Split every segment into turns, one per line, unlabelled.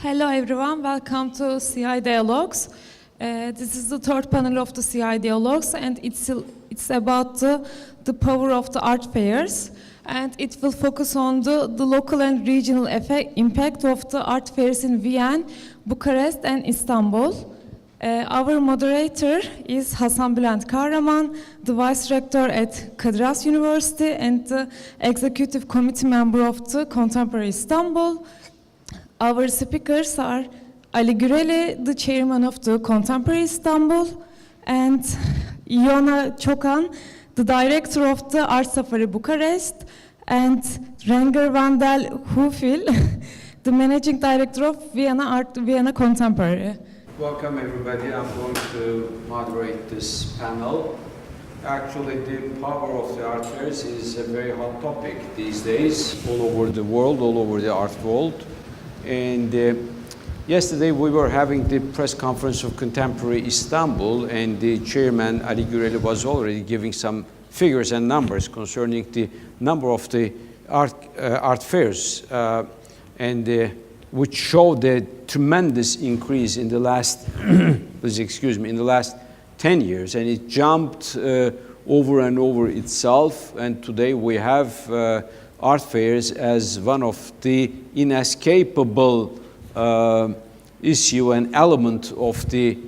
Hello everyone, welcome to CI Dialogues. This is the third panel of the CI Dialogues, and it's about the power of the art fairs, and it will focus on the local and regional impact of the art fairs in Vienna, Bucharest and Istanbul. Our moderator is Hasan Bülent Kahraman, the Vice Rector at Kadir Has University and the Executive Committee member of the Contemporary Istanbul. Our speakers are Ali Güreli, the chairman of the Contemporary Istanbul, and Ioana Ciocan, the director of the Art Safari Bucharest, and Renger van der Heuvel, the managing director of Vienna Contemporary.
Welcome everybody. I'm going to moderate this panel. Actually, the power of the art fairs is a very hot topic these days all over the world, all over the art world. And yesterday we were having the press conference of Contemporary Istanbul, and the chairman Ali Güreli was already giving some figures and numbers concerning the number of the art fairs, which showed a tremendous increase in the last, please excuse me, in the last 10 years, and it jumped over and over itself. And today we have art fairs as one of the inescapable issue and element of the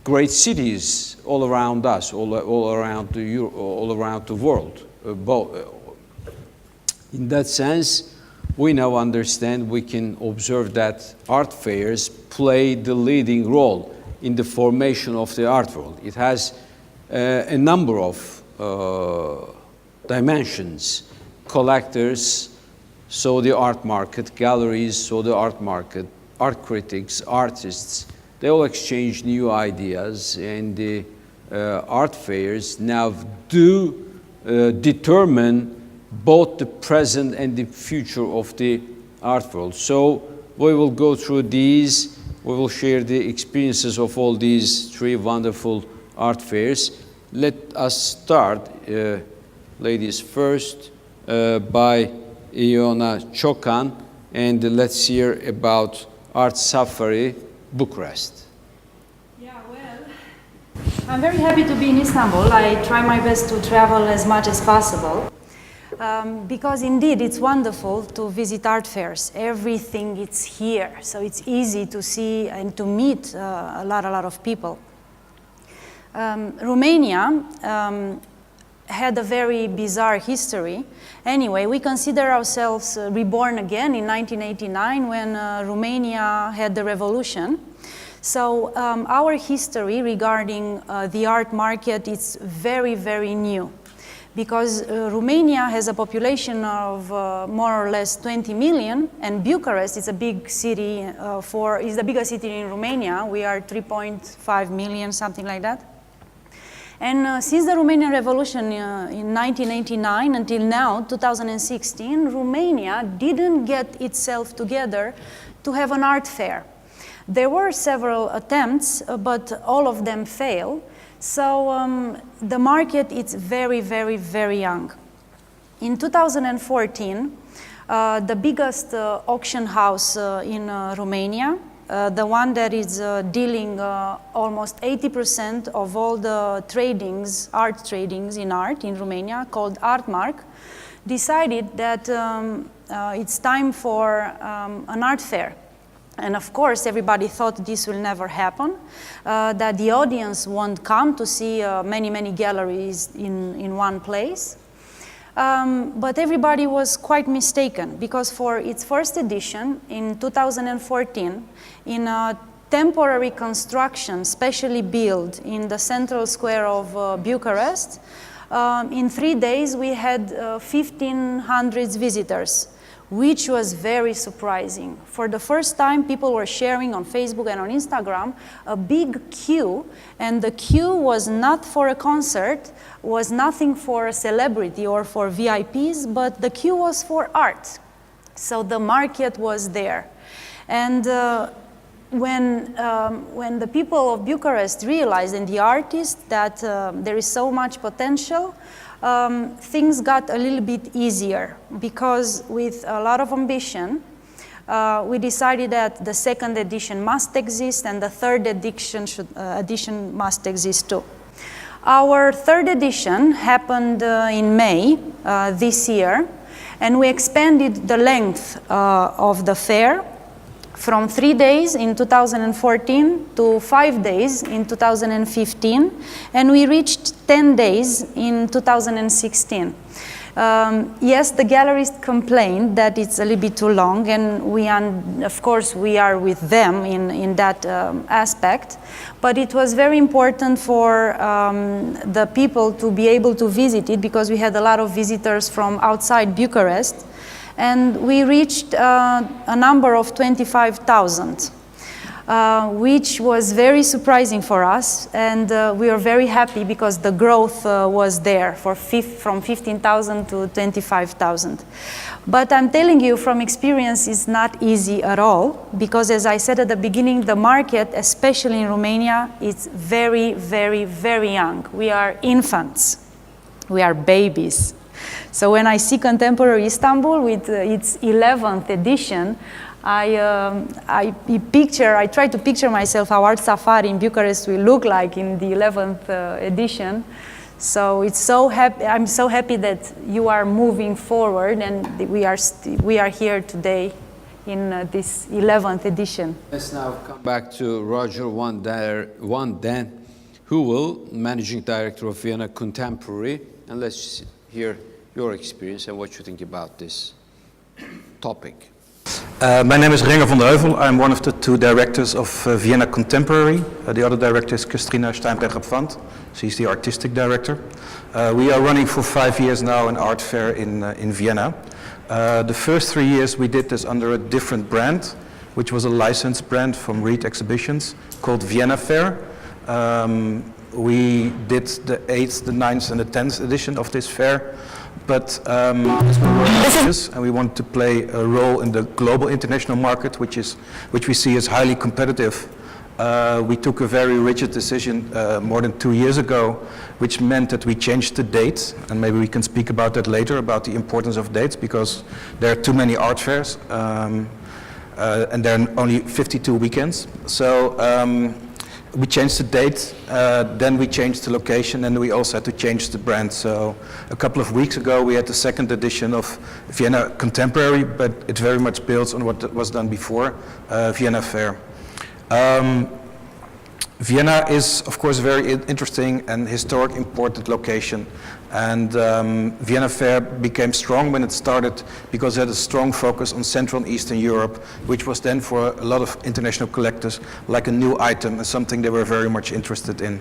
great cities all around us, all around the world. In that sense, we now understand, we can observe that art fairs play the leading role in the formation of the art world. It has a number of dimensions. Collectors saw the art market, galleries saw the art market, art critics, artists, they all exchange new ideas, and the art fairs now do determine both the present and the future of the art world. So we will go through these, we will share the experiences of all these three wonderful art fairs. Let us start, ladies first, by Ioana Ciocan, and let's hear about Art Safari Bucharest.
Yeah, well, I'm very happy to be in Istanbul. I try my best to travel as much as possible. Because indeed it's wonderful to visit art fairs. Everything is here, so it's easy to see and to meet a lot of people. Romania had a very bizarre history. Anyway, we consider ourselves reborn again in 1989 when Romania had the revolution. So our history regarding the art market is very, very new. Because Romania has a population of more or less 20 million, and Bucharest is a big city, is the biggest city in Romania. We are 3.5 million, something like that. And since the Romanian Revolution in 1989 until now, 2016, Romania didn't get itself together to have an art fair. There were several attempts, but all of them failed. So the market is very, very, very young. In 2014, the biggest auction house in Romania, the one that is dealing almost 80% of all the tradings, art tradings in art in Romania, called Artmark, decided that it's time for an art fair. And of course, everybody thought this will never happen, that the audience won't come to see many, many galleries in one place. But everybody was quite mistaken, because for its first edition in 2014, in a temporary construction specially built in the central square of Bucharest, in 3 days we had 1,500 visitors, which was very surprising. For the first time, people were sharing on Facebook and on Instagram a big queue, and the queue was not for a concert, was nothing for a celebrity or for VIPs, but the queue was for art. So the market was there. And when the people of Bucharest realized, and the artists, that there is so much potential, things got a little bit easier, because with a lot of ambition, we decided that the second edition must exist and the third edition must exist too. Our third edition happened in May this year, and we expanded the length of the fair from 3 days in 2014 to 5 days in 2015, and we reached 10 days in 2016. Yes, the galleries complained that it's a little bit too long, and of course we are with them in that aspect, but it was very important for the people to be able to visit it because we had a lot of visitors from outside Bucharest, and we reached a number of 25,000. Which was very surprising for us, and we were very happy because the growth was there from 15,000 to 25,000. But I'm telling you from experience, it's not easy at all, because as I said at the beginning, the market, especially in Romania, is very, very, very young. We are infants. We are babies. So when I see Contemporary Istanbul with its 11th edition, I try to picture myself how Art Safari in Bucharest will look like in the 11th edition. So I'm so happy that you are moving forward, and we are here today in this 11th edition.
Let's now come back to Roger Van Den, Managing Director of Vienna Contemporary, and let's hear your experience and what you think about this topic.
My name is Renger van der Heuvel. I'm one of the two directors of Vienna Contemporary. The other director is Christina Steinberger-Pfand. She's the artistic director. We are running for 5 years now an art fair in Vienna. The first 3 years we did this under a different brand, which was a licensed brand from Reed Exhibitions called Vienna Fair. We did the 8th, the 9th and the 10th edition of this fair. But as we were ambitious and we wanted to play a role in the global international market, which we see as highly competitive, we took a very rigid decision more than 2 years ago, which meant that we changed the date, and maybe we can speak about that later, about the importance of dates, because there are too many art fairs, and there are only 52 weekends. So we changed the date, then we changed the location, and we also had to change the brand. So a couple of weeks ago we had the second edition of Vienna Contemporary, but it very much builds on what was done before, Vienna Fair. Vienna is, of course, a very interesting and historic important location. And Vienna Fair became strong when it started because it had a strong focus on Central and Eastern Europe, which was then for a lot of international collectors like a new item and something they were very much interested in.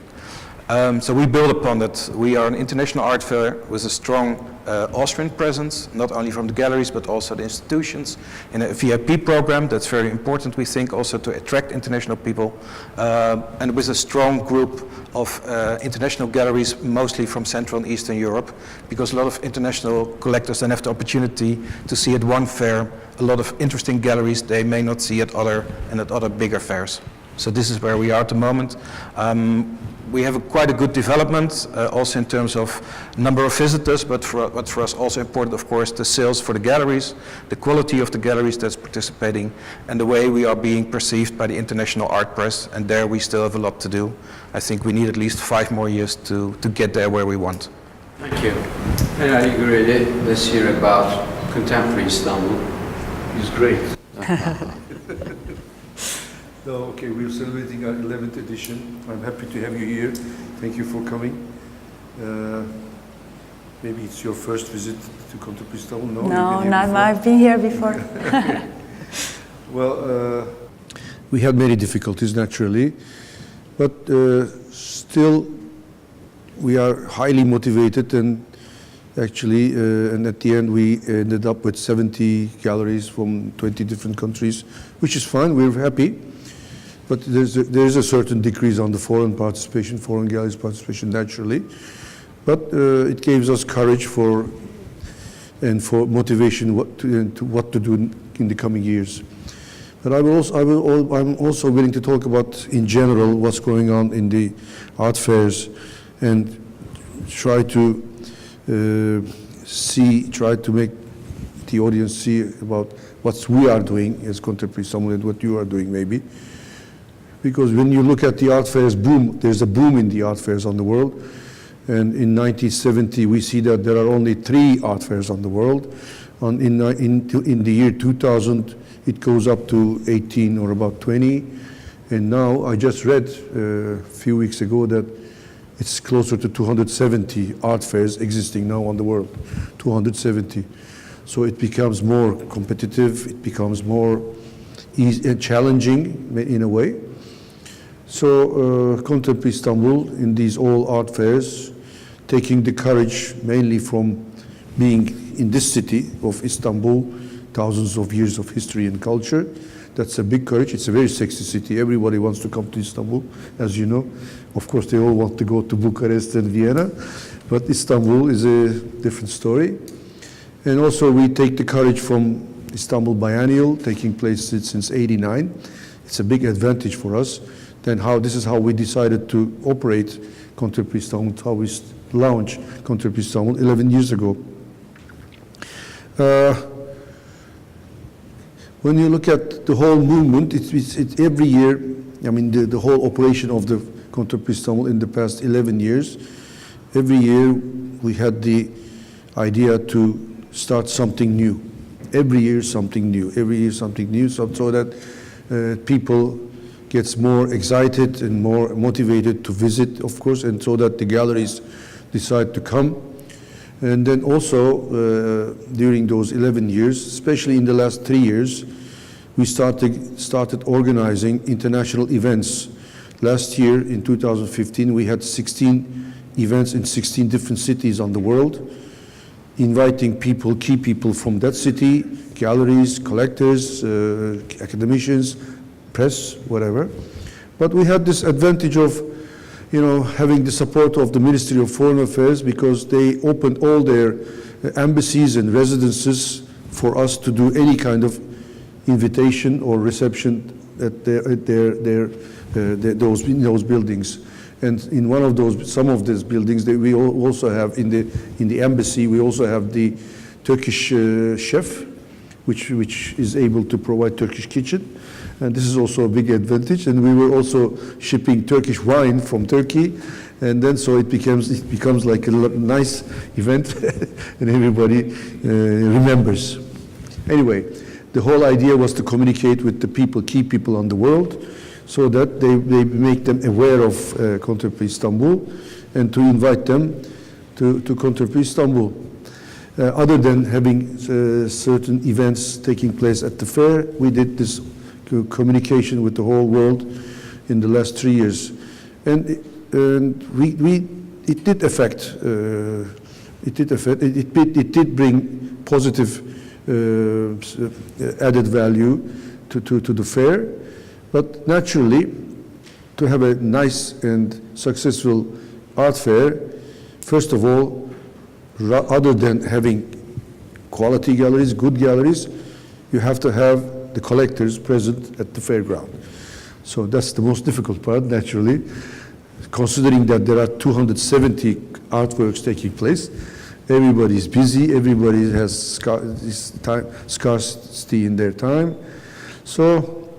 So we build upon that. We are an international art fair with a strong Austrian presence, not only from the galleries but also the institutions, in a VIP program that's very important, we think, also to attract international people, and with a strong group of international galleries, mostly from Central and Eastern Europe, because a lot of international collectors then have the opportunity to see at one fair a lot of interesting galleries they may not see at other bigger fairs. So this is where we are at the moment. We have quite a good development, also in terms of number of visitors, but what's for us also important, of course, the sales for the galleries, the quality of the galleries that's participating, and the way we are being perceived by the international art press, and there we still have a lot to do. I think we need at least 5 more years to get there where we want.
Thank you. And I agree. Let's hear about Contemporary Istanbul.
It's great. Okay, we're celebrating our 11th edition. I'm happy to have you here. Thank you for coming. Maybe it's your first visit to Contemporary Istanbul?
No, not I've been here before.
Well, we had many difficulties, naturally, but still we are highly motivated, and actually, and at the end we ended up with 70 galleries from 20 different countries, which is fine, we're happy. But there is a certain decrease on the foreign galleries participation, naturally. But it gives us courage for motivation what to do in the coming years. But I'm also willing to talk about, in general, what's going on in the art fairs, and try to the audience see about what we are doing as Contemporary Istanbul and what you are doing maybe. Because when you look at the art fairs boom, there's a boom in the art fairs on the world. And in 1970, we see that there are only 3 art fairs on the world. In the year 2000, it goes up to 18 or about 20. And now, I just read a few weeks ago that it's closer to 270 art fairs existing now on the world, 270. So it becomes more competitive, it becomes more easy and challenging in a way. So Contemporary Istanbul, in these all art fairs, taking the courage mainly from being in this city of Istanbul, thousands of years of history and culture. That's a big courage. It's a very sexy city. Everybody wants to come to Istanbul, as you know. Of course, they all want to go to Bucharest and Vienna, but Istanbul is a different story. And also, we take the courage from Istanbul Biennial, taking place since '89. It's a big advantage for us. Then this is how we decided to operate Contemporary Istanbul, how we launched Contemporary Istanbul 11 years ago. When you look at the whole movement, it's every year, I mean, the whole operation of the Contemporary Istanbul in the past 11 years, every year we had the idea to start something new. Every year something new, every year something new, so that people gets more excited and more motivated to visit, of course, and so that the galleries decide to come. And then also, during those 11 years, especially in the last 3 years, we started organizing international events. Last year, in 2015, we had 16 events in 16 different cities on the world, inviting people, key people from that city, galleries, collectors, academicians, press, whatever. But we had this advantage of having the support of the Ministry of Foreign Affairs, because they opened all their embassies and residences for us to do any kind of invitation or reception at those buildings. And in some of these buildings, we also have in the embassy, we also have the Turkish chef, which is able to provide Turkish kitchen. And this is also a big advantage. And we were also shipping Turkish wine from Turkey. And then so it becomes like a nice event and everybody remembers. Anyway, the whole idea was to communicate with the people, key people on the world, so that they make them aware of Contemporary Istanbul and to invite them to Contemporary Istanbul. Other than having certain events taking place at the fair, we did this communication with the whole world in the last 3 years, and it did affect. It did bring positive added value to the fair, but naturally, to have a nice and successful art fair, first of all, other than having quality galleries, good galleries, you have to have the collectors present at the fairground. So that's the most difficult part, naturally, considering that there are 270 artworks taking place. Everybody is busy, everybody has scarcity in their time. So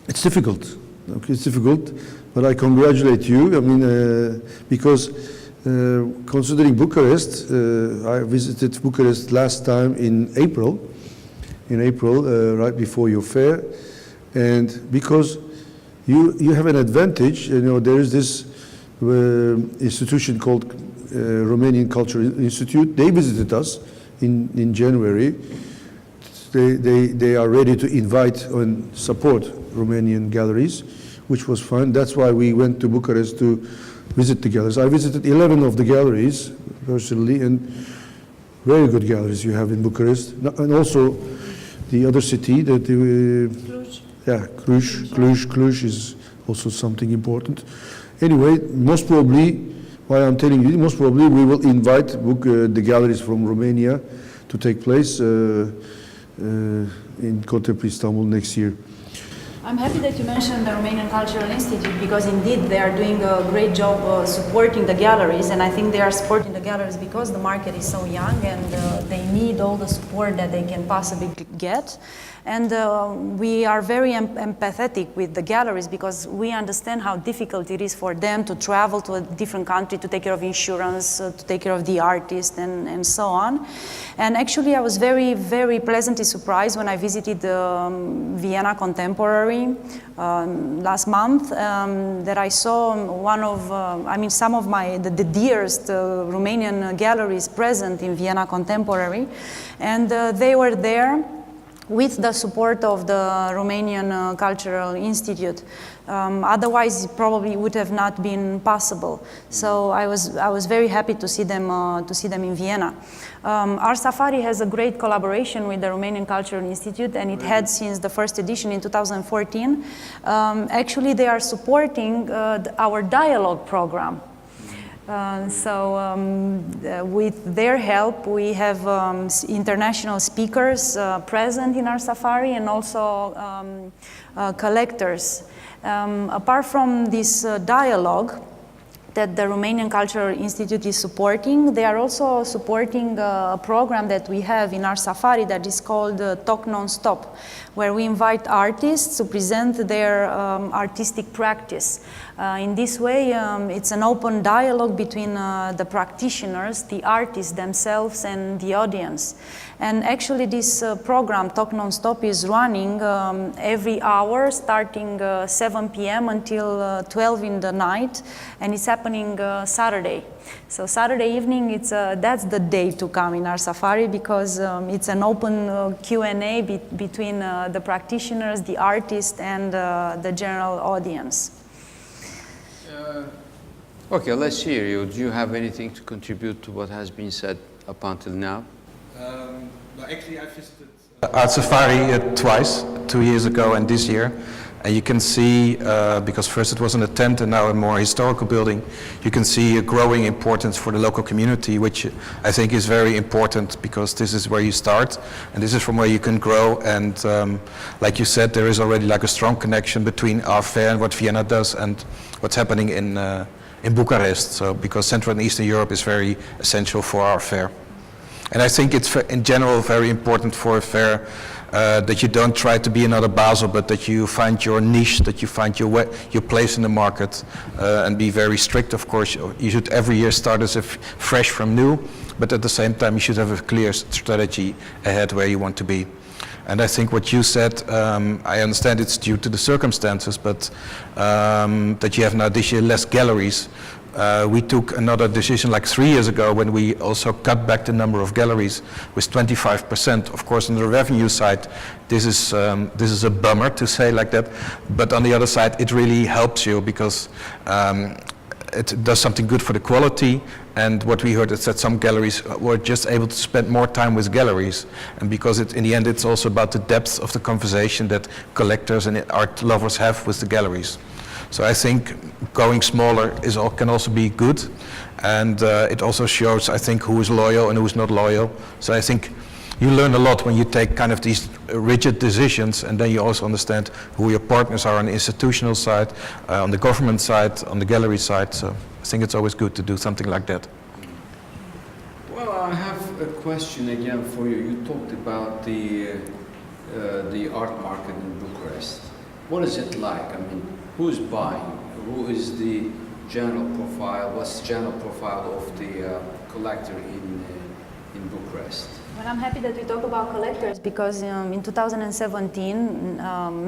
it's difficult. Okay, it's difficult, but I congratulate you. I mean, because considering Bucharest, I visited Bucharest last time in April, right before your fair, and because you have an advantage. There is this institution called Romanian Cultural Institute. They visited us in January. They are ready to invite and support Romanian galleries, which was fun. That's why we went to Bucharest to visit the galleries. I visited 11 of the galleries personally, and very good galleries you have in Bucharest, and also the other city that Cluj is also something important. Anyway, most probably, why I'm telling you, most probably we will invite the galleries from Romania to take place in Contemporary Istanbul next year.
I'm happy that you mentioned the Romanian Cultural Institute because indeed they are doing a great job supporting the galleries, and I think they are supporting the galleries because the market is so young and they need all the support that they can possibly get. And we are very empathetic with the galleries because we understand how difficult it is for them to travel to a different country to take care of insurance, to take care of the artist and so on. And actually I was very, very pleasantly surprised when I visited Vienna Contemporary last month that I saw one of, some of the dearest Romanian galleries present in Vienna Contemporary. And they were there with the support of the Romanian Cultural Institute. Otherwise, it probably would have not been possible. So I was very happy to see them in Vienna. Our Safari has a great collaboration with the Romanian Cultural Institute, and it had since the first edition in 2014. Actually, they are supporting our dialogue program. With their help, we have international speakers present in our safari and also collectors. Apart from this dialogue that the Romanian Cultural Institute is supporting, they are also supporting a program that we have in our safari that is called Talk Non-Stop, where we invite artists to present their artistic practice. In this way, it's an open dialogue between the practitioners, the artists themselves, and the audience. And actually this program, Talk Non-Stop, is running every hour, starting 7 p.m. until 12 in the night, and it's happening Saturday. So Saturday evening, that's the day to come in our safari because it's an open Q&A between the practitioners, the artists, and the general audience.
Okay, let's hear you. Do you have anything to contribute to what has been said up until now?
Actually, I visited Art Safari twice, 2 years ago and this year. And you can see, because first it was in a tent and now a more historical building, you can see a growing importance for the local community, which I think is very important because this is where you start and this is from where you can grow. And like you said, there is already like a strong connection between our fair and what Vienna does and what's happening in Bucharest. So because Central and Eastern Europe is very essential for our fair. And I think it's in general very important for a fair that you don't try to be another Basel, but that you find your niche, that you find your place in the market, and be very strict, of course. You should every year start as if fresh from new, but at the same time you should have a clear strategy ahead where you want to be. And I think what you said, I understand it's due to the circumstances, but that you have now this year less galleries. We took another decision like 3 years ago when we also cut back the number of galleries with 25%. Of course, on the revenue side, this is a bummer to say like that. But on the other side, it really helps you because it does something good for the quality. And what we heard is that some galleries were just able to spend more time with galleries. And because in the end, it's also about the depth of the conversation that collectors and art lovers have with the galleries. So I think going smaller can also be good, and it also shows, I think, who is loyal and who is not loyal. So I think you learn a lot when you take kind of these rigid decisions, and then you also understand who your partners are on the institutional side, on the government side, on the gallery side. So I think it's always good to do something like that.
Well, I have a question again for you. You talked about the art market in Bucharest. What is it like? I mean, who's buying? Who is the general profile? What's the general profile of the collector in Bucharest?
Well, I'm happy that we talk about collectors because in 2017,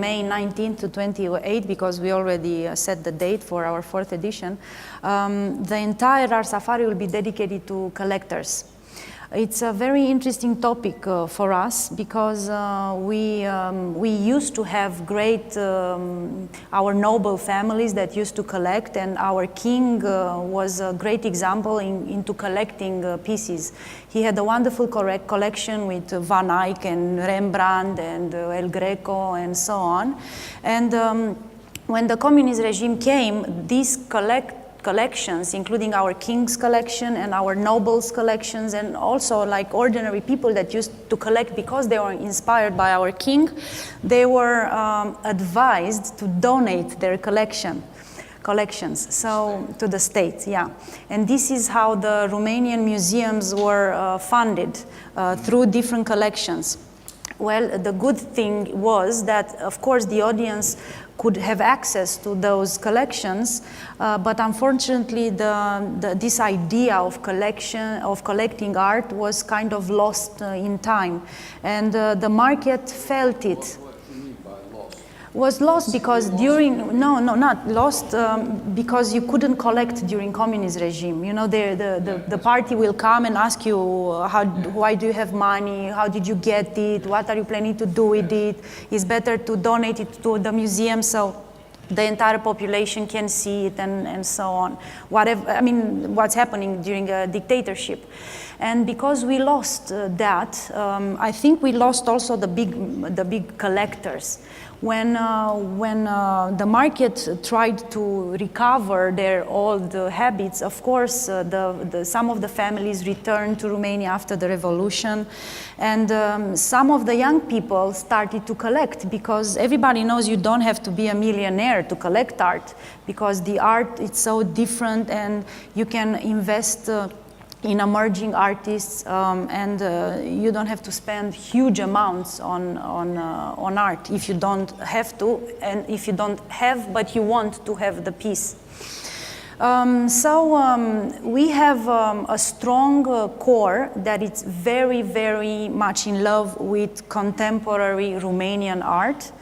May 19 to 28, because we already set the date for our 4th edition, the entire Art Safari will be dedicated to collectors. It's a very interesting topic for us because we used to have great, our noble families that used to collect, and our king was a great example into collecting pieces. He had a wonderful collection with Van Eyck and Rembrandt and El Greco and so on. And when the communist regime came, these collections, including our king's collection and our nobles' collections, and also like ordinary people that used to collect because they were inspired by our king, they were advised to donate their collections so to the state, yeah. And this is how the Romanian museums were funded through different collections. Well, the good thing was that, of course, the audience could have access to those collections, but unfortunately, this idea of collecting art was kind of lost in time, and the market felt it. Was lost because not lost because you couldn't collect during communist regime. You know, the party will come and ask you, why do you have money? How did you get it? What are you planning to do with it? It's better to donate it to the museum so the entire population can see it and so on. Whatever, I mean, what's happening during a dictatorship. And because we lost that, I think we lost also the big collectors. When the market tried to recover their old habits, of course, some of the families returned to Romania after the revolution, and some of the young people started to collect, because everybody knows you don't have to be a millionaire to collect art, because the art is so different and you can invest in emerging artists, and you don't have to spend huge amounts on art if you don't have to, and if you don't have but you want to have the piece. We have a strong core that is very, very much in love with contemporary Romanian art,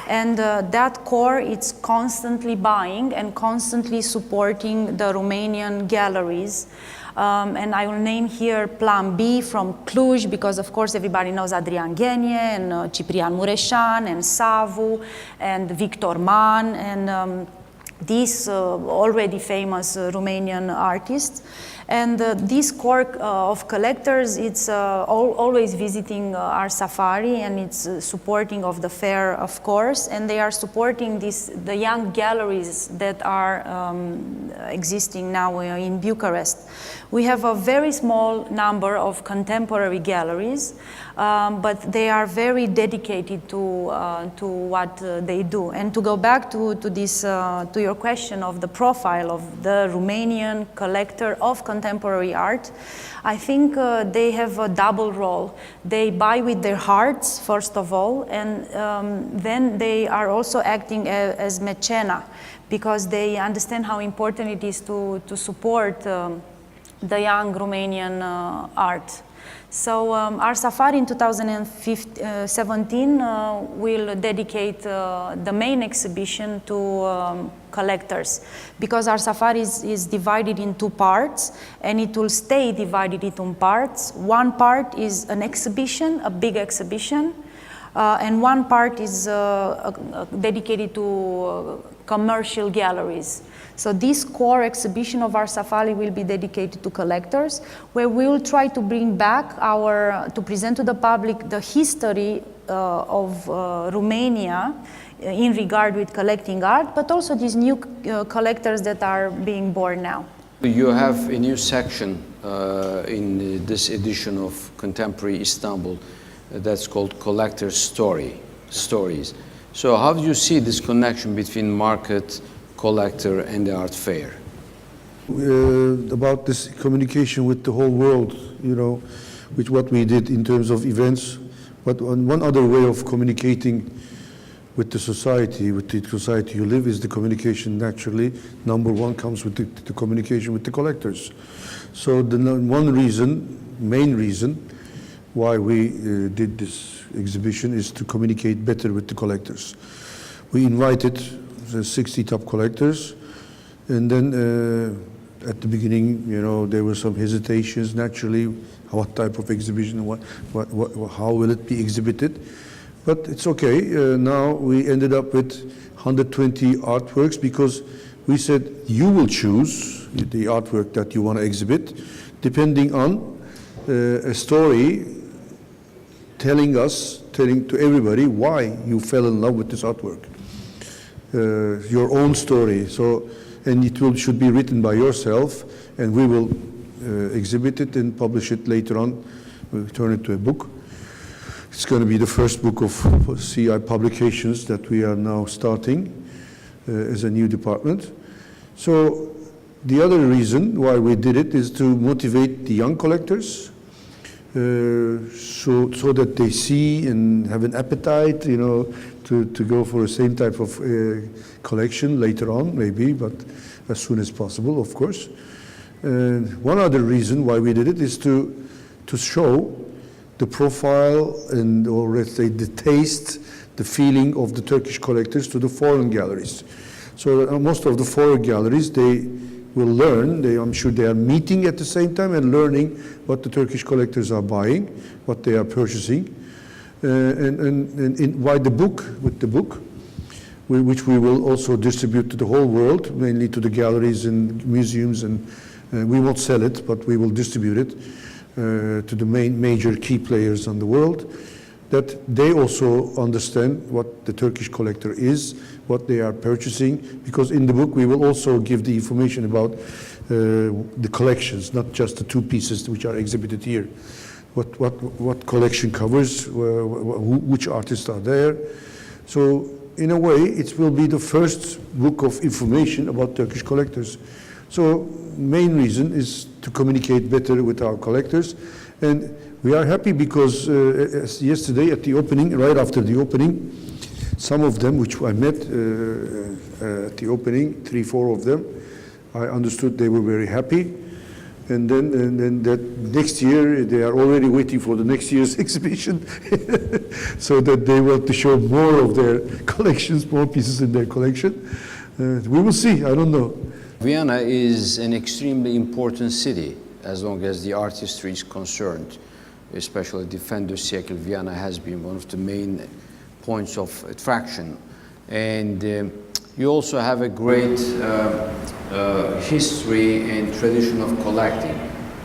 and that core is constantly buying and constantly supporting the Romanian galleries. And I will name here Plan B from Cluj, because of course everybody knows Adrian Ghenie and Ciprian Mureșan and Savu and Victor Man and these already famous Romanian artists. And this core of collectors, it's always visiting our safari, and it's supporting of the fair, of course, and they are supporting the young galleries that are existing now in Bucharest. We have a very small number of contemporary galleries, but they are very dedicated to what they do. And to go back to your question of the profile of the Romanian collector of contemporary art, I think they have a double role. They buy with their hearts, first of all, and then they are also acting as mecena, because they understand how important it is to support the young Romanian art. So our safari in 2017 will dedicate the main exhibition to collectors, because our safari is divided in two parts, and it will stay divided into parts. One part is an exhibition, a big exhibition, and one part is dedicated to commercial galleries. So this core exhibition of our safari will be dedicated to collectors, where we will try to bring back to present to the public the history of Romania in regard with collecting art, but also these new collectors that are being born now.
You have a new section in this edition of Contemporary Istanbul that's called Collector Stories. So how do you see this connection between market, collector, and the art fair?
About this communication with the whole world, you know, with what we did in terms of events, but one other way of communicating with the society you live, is the communication. Naturally, number one comes with the communication with the collectors. So the main reason why we did this exhibition is to communicate better with the collectors. We invited the 60 top collectors, and then at the beginning, you know, there were some hesitations, naturally, what type of exhibition, how will it be exhibited? But it's okay. Now we ended up with 120 artworks, because we said you will choose the artwork that you want to exhibit, depending on a story telling to everybody why you fell in love with this artwork. Your own story. So and it should be written by yourself, and we will exhibit it and publish it later on. We'll turn it to a book. It's going to be the first book of CI publications that we are now starting as a new department. So the other reason why we did it is to motivate the young collectors, so that they see and have an appetite, to go for the same type of collection later on, maybe, but as soon as possible, of course. One other reason why we did it is to show the profile and, or let's say, the taste, the feeling of the Turkish collectors to the foreign galleries. So most of the foreign galleries, they will learn, I'm sure they are meeting at the same time and learning what the Turkish collectors are buying, what they are purchasing. And why the book, with the book, which we will also distribute to the whole world, mainly to the galleries and museums, and we won't sell it, but we will distribute it to the major key players on the world, that they also understand what the Turkish collector is, what they are purchasing, because in the book we will also give the information about the collections, not just the two pieces which are exhibited here. What collection covers, which artists are there. So in a way, it will be the first book of information about Turkish collectors. So main reason is to communicate better with our collectors, and we are happy because yesterday at the opening, right after the opening, some of them which I met at the opening, 3-4 of them, I understood they were very happy. And then that next year, they are already waiting for the next year's exhibition, so that they want to show more of their collections, more pieces in their collection. We will see, I don't know.
Vienna is an extremely important city as long as the art history is concerned, especially the fin de siècle. Vienna has been one of the main points of attraction. And you also have a great history and tradition of collecting.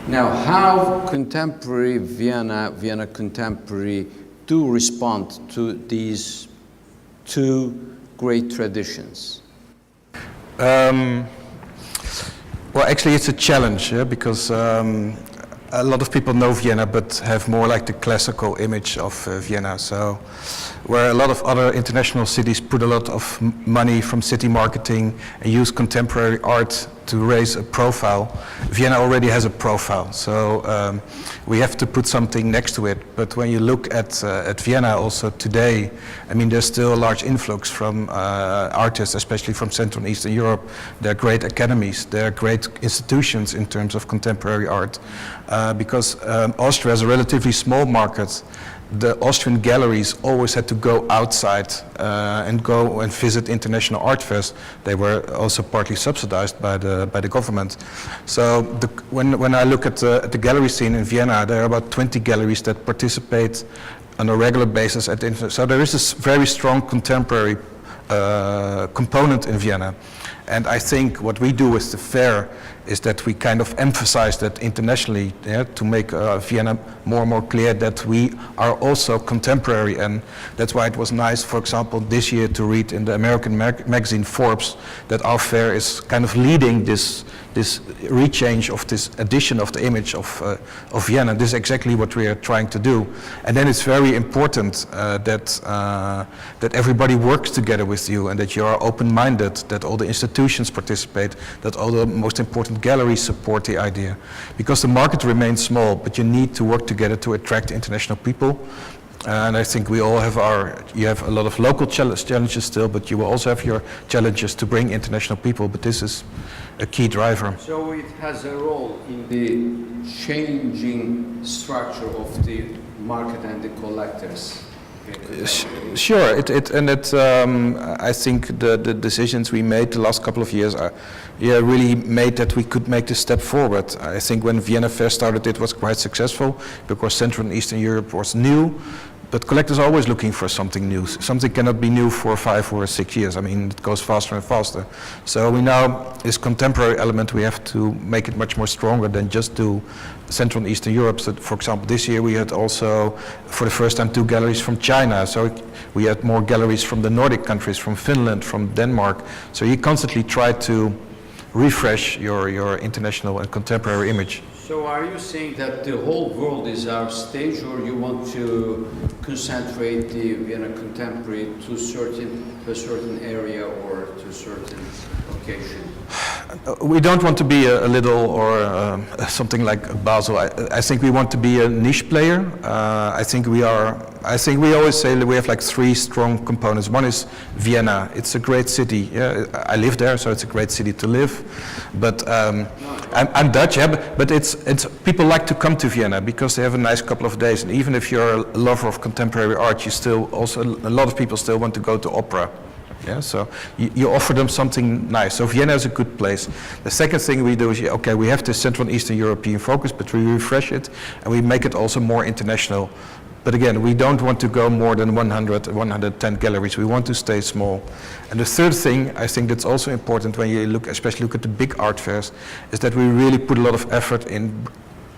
Now, how contemporary Vienna contemporary do respond to these two great traditions?
Well, actually, it's a challenge, because a lot of people know Vienna, but have more like the classical image of Vienna. So, where a lot of other international cities put a lot of money from city marketing and use contemporary art to raise a profile, Vienna already has a profile. So we have to put something next to it. But when you look at Vienna also today, I mean, there's still a large influx from artists, especially from Central and Eastern Europe. There are great academies, there are great institutions in terms of contemporary art. Because Austria is a relatively small market, the Austrian galleries always had to go outside and go and visit international art fairs. They were also partly subsidized by the government. So when I look at the gallery scene in Vienna, there are about 20 galleries that participate on a regular basis at the so there is this very strong contemporary component in Vienna. And I think what we do with the fair is that we kind of emphasize that internationally, to make Vienna more and more clear that we are also contemporary. And that's why it was nice, for example, this year to read in the American magazine Forbes that our fair is kind of leading this rechange of this edition of the image of Vienna. This is exactly what we are trying to do. And then it's very important that everybody works together with you and that you are open-minded, that all the institutions participate, that all the most important galleries support the idea. Because the market remains small, but you need to work together to attract international people. And I think we all have you have a lot of local challenges still, but you will also have your challenges to bring international people, but this is a key driver.
So it has a role in the changing structure of the market and the collectors.
Sure, I think the decisions we made the last couple of years really made that we could make this step forward. I think when Vienna Fair started, it was quite successful because Central and Eastern Europe was new, but collectors are always looking for something new. Something cannot be new for 5 or 6 years. I mean, it goes faster and faster. So we now, this contemporary element, we have to make it much more stronger than just do Central and Eastern Europe. So, for example, this year we had also, for the first time, 2 galleries from China. So we had more galleries from the Nordic countries, from Finland, from Denmark. So you constantly try to refresh your international and contemporary image.
So are you saying that the whole world is our stage, or you want to concentrate the Vienna Contemporary to a certain area or to a certain location?
We don't want to be a little or something like Basel. I think we want to be a niche player. I think we always say that we have like three strong components. One is Vienna. It's a great city. Yeah, I live there, so it's a great city to live. But I'm Dutch, yeah, but it's people like to come to Vienna because they have a nice couple of days. And even if you're a lover of contemporary art, you still also a lot of people still want to go to opera. Yeah, so you offer them something nice. So Vienna is a good place. The second thing we do is, okay, we have the Central and Eastern European focus, but we refresh it and we make it also more international. But again, we don't want to go more than 100, 110 galleries. We want to stay small. And the third thing, I think that's also important when you look, especially look at the big art fairs, is that we really put a lot of effort in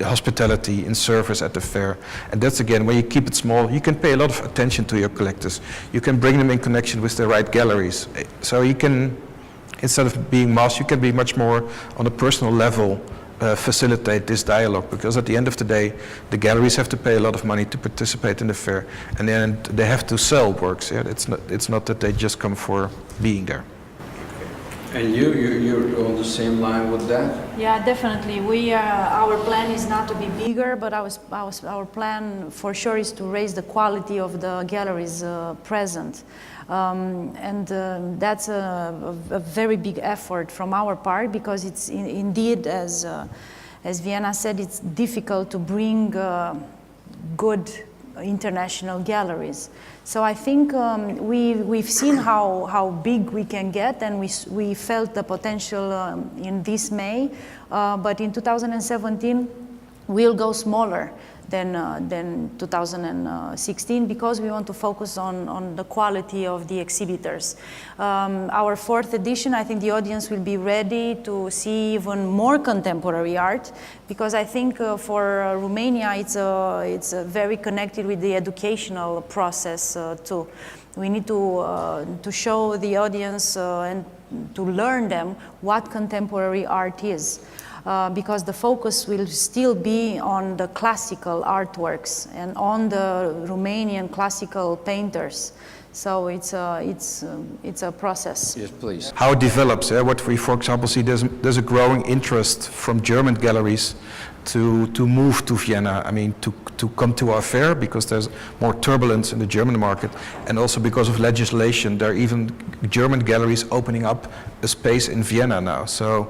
hospitality, in service at the fair. And that's again, when you keep it small, you can pay a lot of attention to your collectors. You can bring them in connection with the right galleries. So you can, instead of being mass, you can be much more on a personal level, facilitate this dialogue, because at the end of the day, the galleries have to pay a lot of money to participate in the fair, and then they have to sell works. Yeah? It's not that they just come for being there.
And you're on the same line with that?
Yeah, definitely. Our plan is not to be bigger, but our plan for sure is to raise the quality of the galleries present. That's a very big effort from our part, because it's indeed, as Vienna said, it's difficult to bring good international galleries. So I think we've seen how big we can get, and we felt the potential in this May, but in 2017 we'll go smaller than 2016, because we want to focus on the quality of the exhibitors. Our fourth edition, I think the audience will be ready to see even more contemporary art, because I think for Romania it's very connected with the educational process too. We need to show the audience and to learn them what contemporary art is. Because the focus will still be on the classical artworks and on the Romanian classical painters. So it's a process.
Yes, please.
How it develops, what we, for example, see, there's a growing interest from German galleries to move to Vienna. I mean, to come to our fair, because there's more turbulence in the German market, and also because of legislation. There are even German galleries opening up a space in Vienna now. So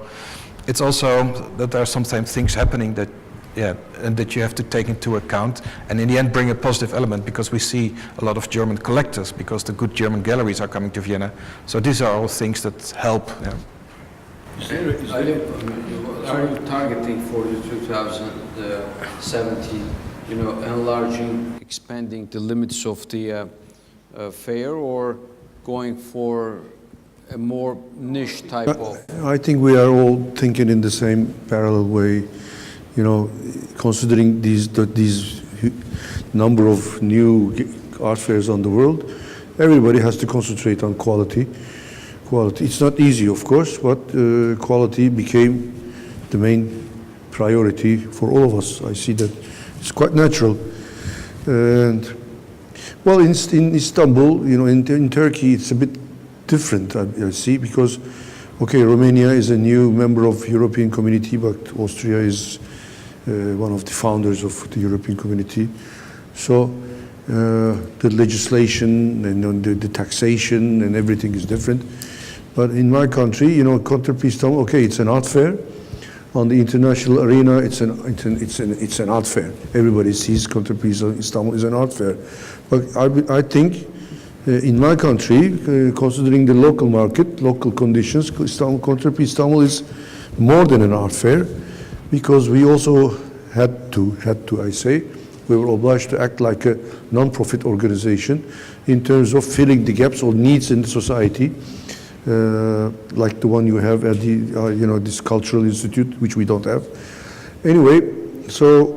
it's also that there are sometimes things happening that, and that you have to take into account, and in the end bring a positive element, because we see a lot of German collectors, because the good German galleries are coming to Vienna. So these are all things that help. Yeah.
Are you targeting for the 2017, enlarging, expanding the limits of the fair, or going for a more niche type of?
I think we are all thinking in the same parallel way, considering these number of new art fairs on the world. Everybody has to concentrate on quality. It's not easy, of course, but quality became the main priority for all of us. I see that it's quite natural. And well, in Istanbul, in Turkey, it's a bit different, I see, because, okay, Romania is a new member of European Community, but Austria is one of the founders of the European Community. So the legislation and the taxation and everything is different. But in my country, Contemporary Istanbul, okay, it's an art fair. On the international arena, it's an art fair. Everybody sees Contemporary Istanbul is an art fair. But I think in my country, considering the local market, local conditions, Contemporary Istanbul is more than an art fair, because we also had to, I say, we were obliged to act like a non-profit organization in terms of filling the gaps or needs in the society, like the one you have at the, this cultural institute, which we don't have. Anyway, so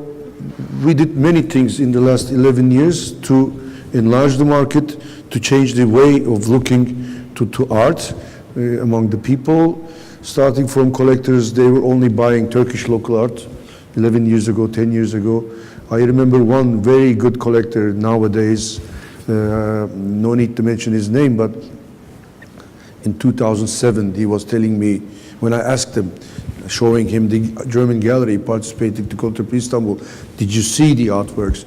we did many things in the last 11 years to enlarge the market, to change the way of looking to art among the people. starting from collectors, they were only buying Turkish local art 11 years ago, 10 years ago. I remember one very good collector nowadays, no need to mention his name, but in 2007 he was telling me, when I asked him, showing him the German gallery participating to Contemporary Istanbul, did you see the artworks?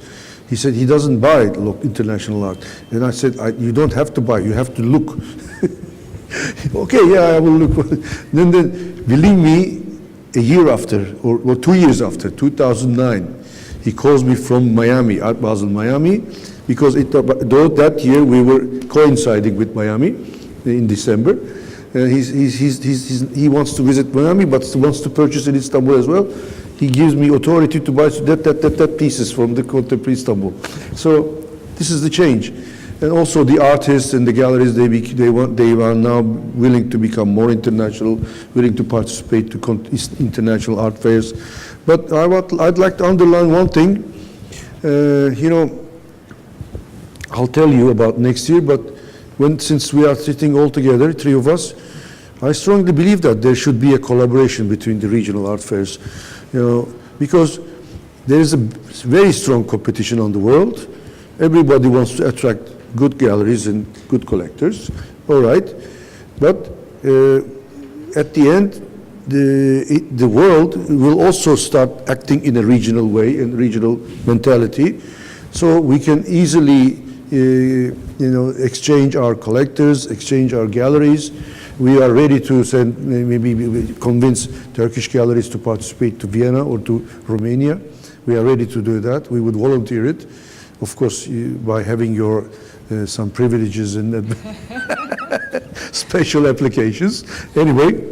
He said he doesn't buy international art. And I said, you don't have to buy, you have to look. Okay, yeah, I will look. Then believe me, a year after, or 2 years after, 2009, he calls me from Miami, Art Basel Miami, because that year we were coinciding with Miami in December. He wants to visit Miami, but wants to purchase in Istanbul as well. He gives me authority to buy that pieces from the Contemporary Istanbul. So this is the change. And also the artists and the galleries, they are now willing to become more international, willing to participate to international art fairs. But I'd like to underline one thing. I'll tell you about next year, but since we are sitting all together, three of us, I strongly believe that there should be a collaboration between the regional art fairs, because there is a very strong competition on the world. Everybody wants to attract good galleries and good collectors, all right, but at the end, the world will also start acting in a regional way and regional mentality, so we can easily exchange our collectors, exchange our galleries. We are ready to send, maybe convince Turkish galleries to participate to Vienna or to Romania. We are ready to do that. We would volunteer it, of course, by having your some privileges and special applications. Anyway,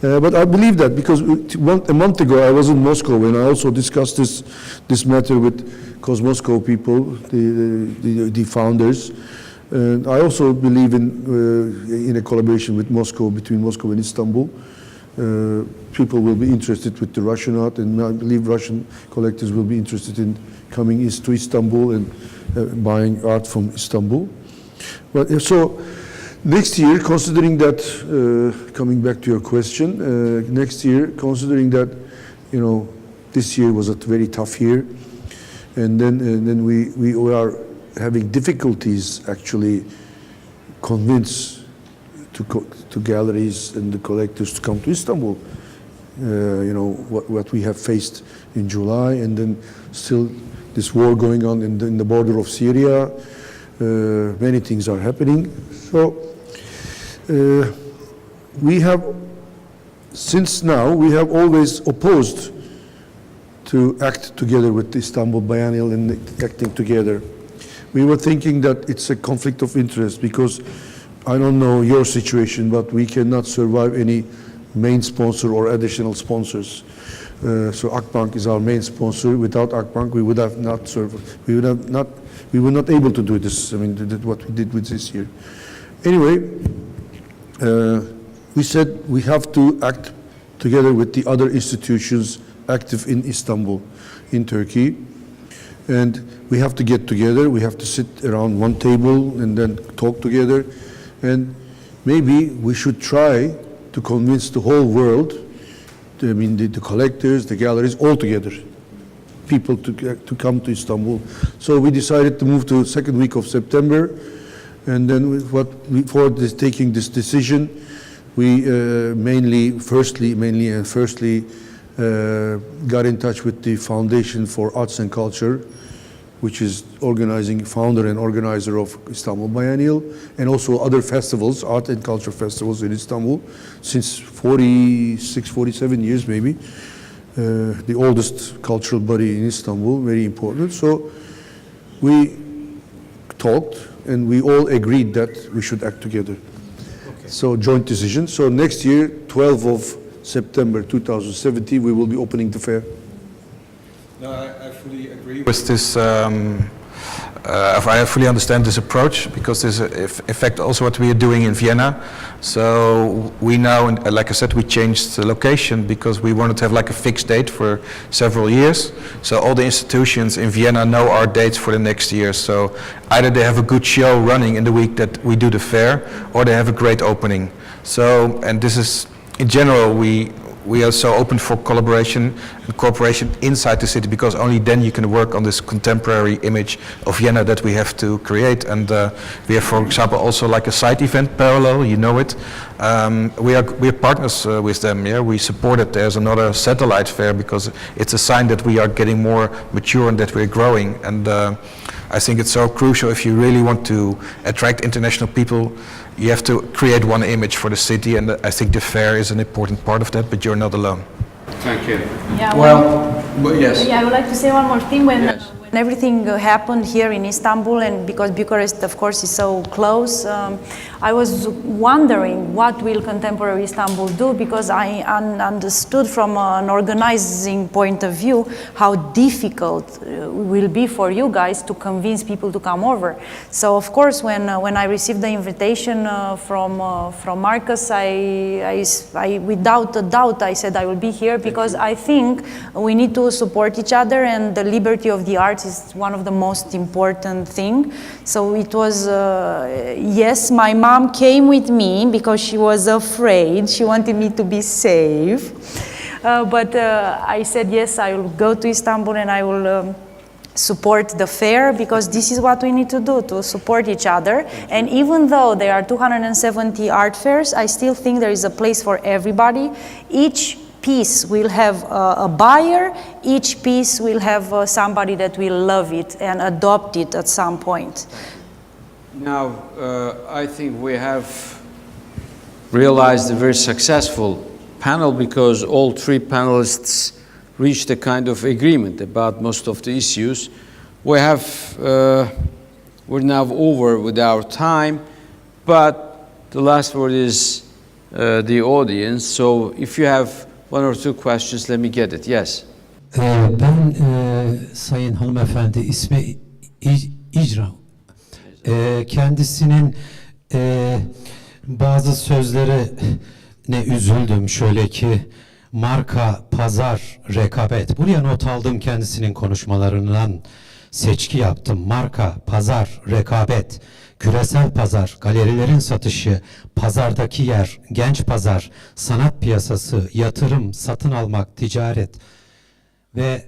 but I believe that because a month ago I was in Moscow and I also discussed this matter with Cosmoscope people, the founders. And I also believe in a collaboration with Moscow, between Moscow and Istanbul. People will be interested with the Russian art, and I believe Russian collectors will be interested in coming to Istanbul and buying art from Istanbul. But so next year, considering that, coming back to your question, next year, considering that, this year was a very tough year, and then we are having difficulties actually convince to galleries and the collectors to come to Istanbul. What we have faced in July, and then still this war going on in the border of Syria. Many things are happening. So since now we have always opposed to act together with the Istanbul Biennial and acting together. We were thinking that it's a conflict of interest because I don't know your situation, but we cannot survive any main sponsor or additional sponsors. So Akbank is our main sponsor. Without Akbank, we would have not survived. We were not able to do this. I mean, what we did with this year. Anyway, we said we have to act together with the other institutions active in Istanbul, in Turkey. And we have to get together, we have to sit around one table and then talk together. And maybe we should try to convince the whole world, the collectors, the galleries, all together, people to come to Istanbul. So we decided to move to the second week of September. And then before taking this decision, we firstly got in touch with the Foundation for Arts and Culture, which is founder and organizer of Istanbul Biennial, and also other festivals, art and culture festivals in Istanbul, since 46, 47 years maybe. The oldest cultural body in Istanbul, very important. So we talked and we all agreed that we should act together. Okay. So joint decision. So next year, 12th of September 2017, we will be opening the fair.
No, I fully agree with this. I fully understand this approach because this is in fact also what we are doing in Vienna. So we now, like I said, we changed the location because we wanted to have like a fixed date for several years. So all the institutions in Vienna know our dates for the next year. So either they have a good show running in the week that we do the fair, or they have a great opening. So, and this is in general, we are so open for collaboration and cooperation inside the city, because only then you can work on this contemporary image of Vienna that we have to create. And we have, for example, also like a side event parallel, you know it. We are partners with them. Yeah, we support it. There's another satellite fair because it's a sign that we are getting more mature and that we're growing. And I think it's so crucial if you really want to attract international people. You have to create one image for the city, and I think the fair is an important part of that, but you're not alone.
Thank you.
Yeah,
Well, yes.
Yeah, I would like to say one more thing. When
Yes.
when everything happened here in Istanbul, and because Bucharest, of course, is so close, I was wondering what will contemporary Istanbul do, because I understood from an organizing point of view how difficult it will be for you guys to convince people to come over. So, of course, when I received the invitation from Marcus, I without a doubt, I said I will be here, because I think we need to support each other, and the liberty of the arts is one of the most important thing. So it was, yes, my mom came with me because she was afraid. She wanted me to be safe. But I said, yes, I will go to Istanbul and I will support the fair, because this is what we need to do, to support each other. And even though there are 270 art fairs, I still think there is a place for everybody. Each piece will have a buyer, each piece will have somebody that will love it and adopt it at some point.
Now, I think we have realized a very successful panel, because all three panelists reached a kind of agreement about most of the issues. We're now over with our time, but the last word is the audience. So if you have one or two questions, let me get it. Yes.
Ben Sayın Hanımefendi ismi İcra. Kendisinin bazı sözlerine üzüldüm. Şöyle ki marka, pazar, rekabet. Buraya not aldım, kendisinin konuşmalarından seçki yaptım. Marka, pazar, rekabet, küresel pazar, galerilerin satışı, pazardaki yer, genç pazar, sanat piyasası, yatırım, satın almak, ticaret ve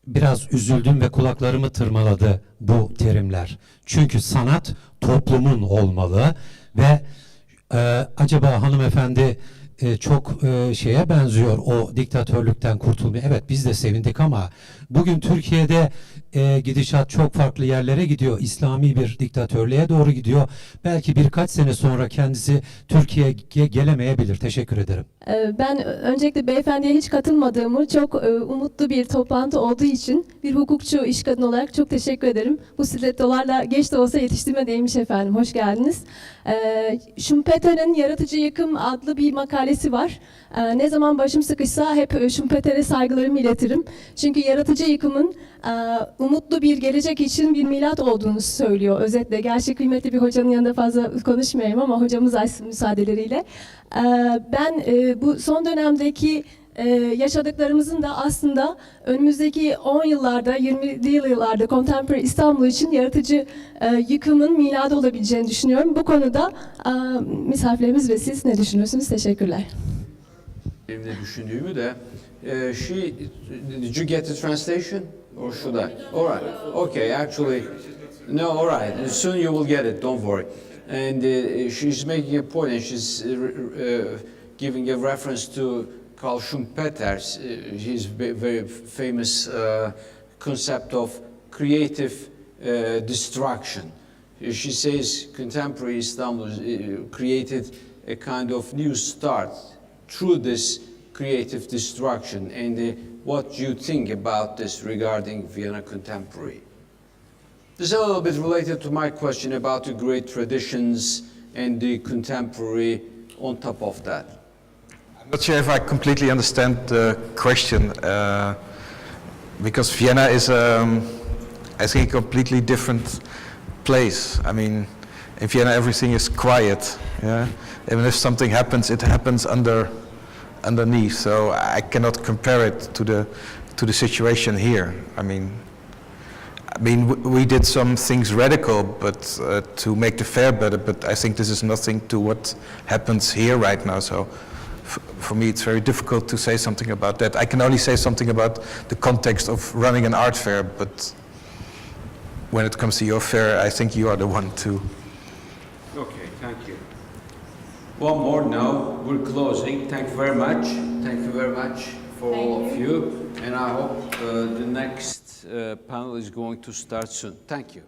biraz üzüldüm ve kulaklarımı tırmaladı bu terimler. Çünkü sanat toplumun olmalı ve acaba hanımefendi çok şeye benziyor, o diktatörlükten kurtulmaya. Evet, biz de sevindik ama bugün Türkiye'de gidişat çok farklı yerlere gidiyor. İslami bir diktatörlüğe doğru gidiyor. Belki birkaç sene sonra kendisi Türkiye'ye gelemeyebilir. Teşekkür ederim.
Ben öncelikle beyefendiye hiç katılmadığımı, çok umutlu bir toplantı olduğu için bir hukukçu, iş kadını olarak çok teşekkür ederim. Bu stilettolarla geç de olsa yetiştiğime değmiş efendim. Hoş geldiniz. Schumpeter'in Yaratıcı Yıkım adlı bir makalesi var. Ne zaman başım sıkışsa hep Schumpeter'e saygılarımı iletirim. Çünkü yaratıcı yıkımın umutlu bir gelecek için bir milat olduğunu söylüyor. Özetle, gerçi kıymetli bir hocanın yanında fazla konuşmayayım ama hocamız açsın müsaadeleriyle. Ben bu son dönemdeki yaşadıklarımızın da aslında önümüzdeki 10 yıllarda, 20'li yıllarda Contemporary İstanbul için yaratıcı yıkımın miladı olabileceğini düşünüyorum. Bu konuda misafirlerimiz ve siz ne düşünüyorsunuz? Teşekkürler.
Benim de düşündüğümü de, did you get the translation or should I? All right. Okay, actually, no, all right. Soon you will get it. Don't worry. And she's making a point, and she's giving a reference to Karl Schumpeter's his very famous concept of creative destruction. She says contemporary Istanbul created a kind of new start through this creative destruction. And what do you think about this regarding Vienna Contemporary? This is a little bit related to my question about the great traditions and the contemporary on top of that.
I'm not sure if I completely understand the question, because Vienna is, I think, a completely different place. I mean, in Vienna everything is quiet. Yeah? Even if something happens, it happens underneath. So I cannot compare it to the situation here. I mean, I mean, we did some things radical, but to make the fair better. But I think this is nothing to what happens here right now. So, for me, it's very difficult to say something about that. I can only say something about the context of running an art fair. But when it comes to your fair, I think you are the one to.
Okay, thank you. One more now. We're closing. Thank you very much. Thank you very much for all of you. And I hope the next panel is going to start soon. Thank you.